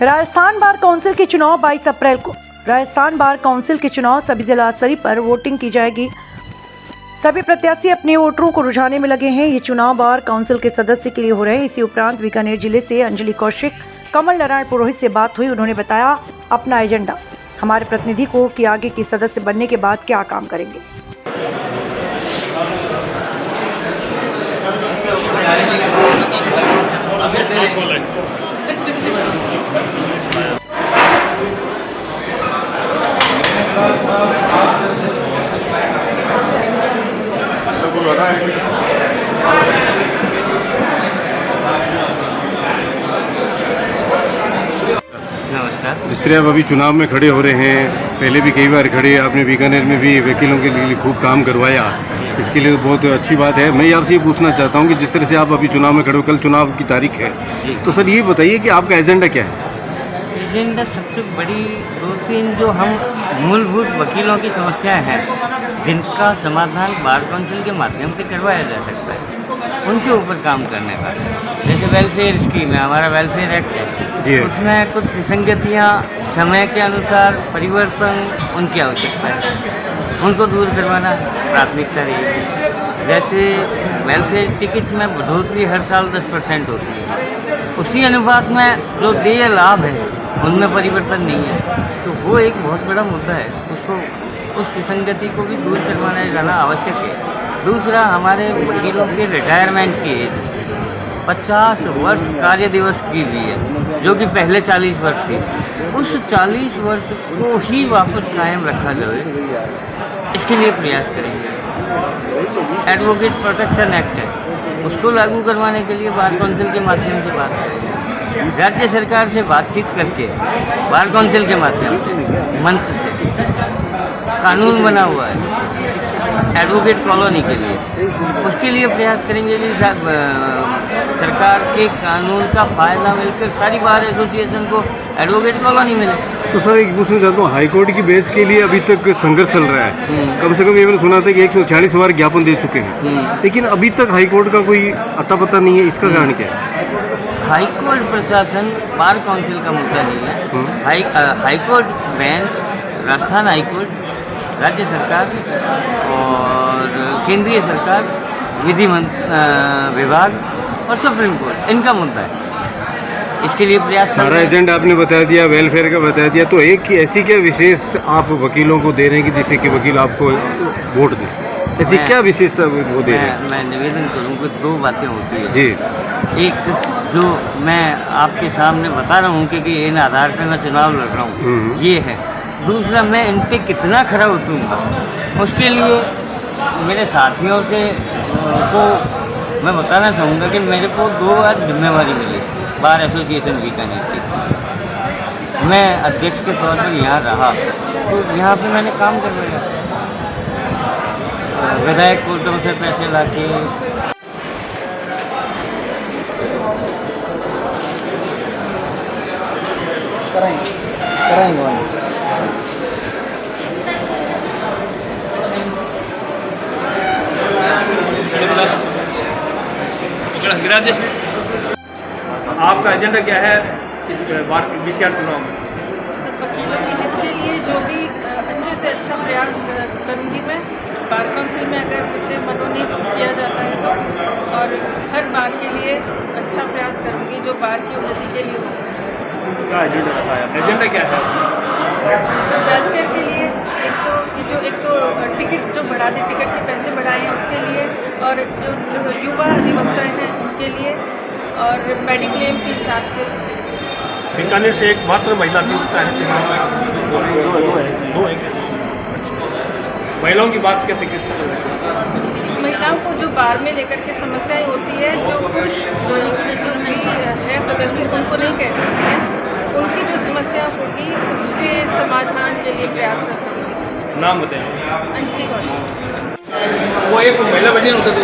Rajasthan bar council के चुनाव 22 अप्रैल को। राजस्थान बार काउंसिल के चुनाव सभी जिला स्तर पर वोटिंग की जाएगी। सभी प्रत्याशी अपने वोटरों को रुझाने में लगे हैं। ये चुनाव बार काउंसिल के सदस्य के लिए हो रहे हैं। इसी उपरांत बीकानेर जिले से अंजलि कौशिक कमल नारायण पुरोहित से बात हुई। उन्होंने बताया अपना एजेंडा हमारे प्रतिनिधि को कि आगे के सदस्य बनने के बाद क्या काम करेंगे। जिस तरह आप अभी चुनाव में खड़े हो रहे हैं, पहले भी कई बार खड़े, आपने बीकानेर में भी वकीलों के लिए खूब काम करवाया, इसके लिए बहुत अच्छी बात है। मैं आपसे ये पूछना चाहता हूँ कि जिस तरह से आप अभी चुनाव में खड़े हो, कल चुनाव की तारीख है, तो सर ये बताइए कि आपका एजेंडा क्या है? एजेंडा सबसे बड़ी दो तीन जो हम मूलभूत वकीलों की समस्याएं हैं जिनका समाधान बार काउंसिल के माध्यम से करवाया जा सकता है, उनके ऊपर काम करने का। जैसे वेलफेयर स्कीम है, हमारा वेलफेयर एक्ट है, उसमें कुछ विसंगतियाँ समय के अनुसार परिवर्तन उनकी आवश्यकता है, उनको दूर करवाना प्राथमिकता रहेगी। जैसे वेलफेयर टिकट में बढ़ोतरी हर साल 10% होती है, उसी अनुपात में जो देय लाभ है उनमें परिवर्तन नहीं है, तो वो एक बहुत बड़ा मुद्दा है। उसको उस विसंगति को भी दूर करवाना जाना आवश्यक है। दूसरा, हमारे वकीलों के रिटायरमेंट की एज 50 वर्ष कार्य दिवस की भी है, जो कि पहले 40 वर्ष थी। उस 40 वर्ष को ही वापस कायम रखा जाए, इसके लिए प्रयास करेंगे। एडवोकेट प्रोटेक्शन एक्ट है, उसको लागू करवाने के लिए बार काउंसिल के माध्यम से बात करेंगे। राज्य सरकार से बातचीत करके बार काउंसिल के माध्यम से मंच से कानून बना हुआ है एडवोकेट कॉलोनी के लिए, उसके लिए प्रयास करेंगे कि सरकार के कानून का फायदा मिलकर सारी बार एसोसिएशन को एडवोकेट कॉलोनी मिले। तो सर एक पूछना चाहता हूँ, हाईकोर्ट की बेंच के लिए अभी तक संघर्ष चल रहा है। कम से कम ये मैंने सुना था कि 146 बार ज्ञापन दे चुके हैं, लेकिन अभी तक हाईकोर्ट का कोई अता पता नहीं है। इसका कारण क्या है? हाईकोर्ट प्रशासन बार काउंसिल का मुद्दा नहीं है। हाईकोर्ट बेंच, राजस्थान हाईकोर्ट, राज्य सरकार और केंद्रीय सरकार, विधि विभाग और सुप्रीम कोर्ट, इनका मुद्दा है। इसके लिए प्रयास सारा एजेंडा आपने बता दिया, वेलफेयर का बता दिया, तो एक ऐसी क्या विशेष आप वकीलों को दे रहे हैं कि जिससे कि वकील आपको वोट दें? ऐसी क्या विशेषता वो दे रहे हैं? मैं निवेदन करूँ कि दो बातें होती है जी। एक जो मैं आपके सामने बता रहा हूँ कि इन आधार पर मैं चुनाव लड़ रहा हूँ, ये है। दूसरा, मैं इन पर कितना खरा उतरूँगा, उसके लिए मेरे साथियों से को मैं बताना चाहूँगा कि मेरे को 2 बार जिम्मेवारी मिली बार एसोसिएशन बीकानेर की। मैं अध्यक्ष के तौर पर यहाँ रहा, तो यहाँ पे मैंने काम करवाया, विधायक कोर्टों से पैसे लाके कराएंगे। आपका एजेंडा क्या है बीसीआर चुनाव में? सब वकीलों के हित के लिए जो भी अच्छे से अच्छा प्रयास करूंगी मैं। बार काउंसिल में अगर मुझे मनोनीत किया जाता है तो, और हर बार के लिए अच्छा प्रयास करूंगी जो बार की उन्नति के लिए क्या एजेंडा बताया? एजेंडा क्या है? जो वेलफेयर के लिए एक तो टिकट जो बढ़ा दे, टिकट के पैसे बढ़ाए हैं उसके लिए, और जो युवा अधिवक्ता हैं उनके लिए, और मेडिक्लेम के हिसाब से। बीकानेर से एक मात्र महिला अधिवक्ता है? दो है। महिलाओं की बात कैसे महिलाओं को जो बार में लेकर के समस्याएं होती है, जो पुरुष जो भी है सदस्य उनको नहीं कह सकते हैं, उनकी जो समस्या होगी उसके समाधान के लिए प्रयासरत होंगे। नाम बताएं। अंजलि कौशिक। वो एक महिला बनी होता तो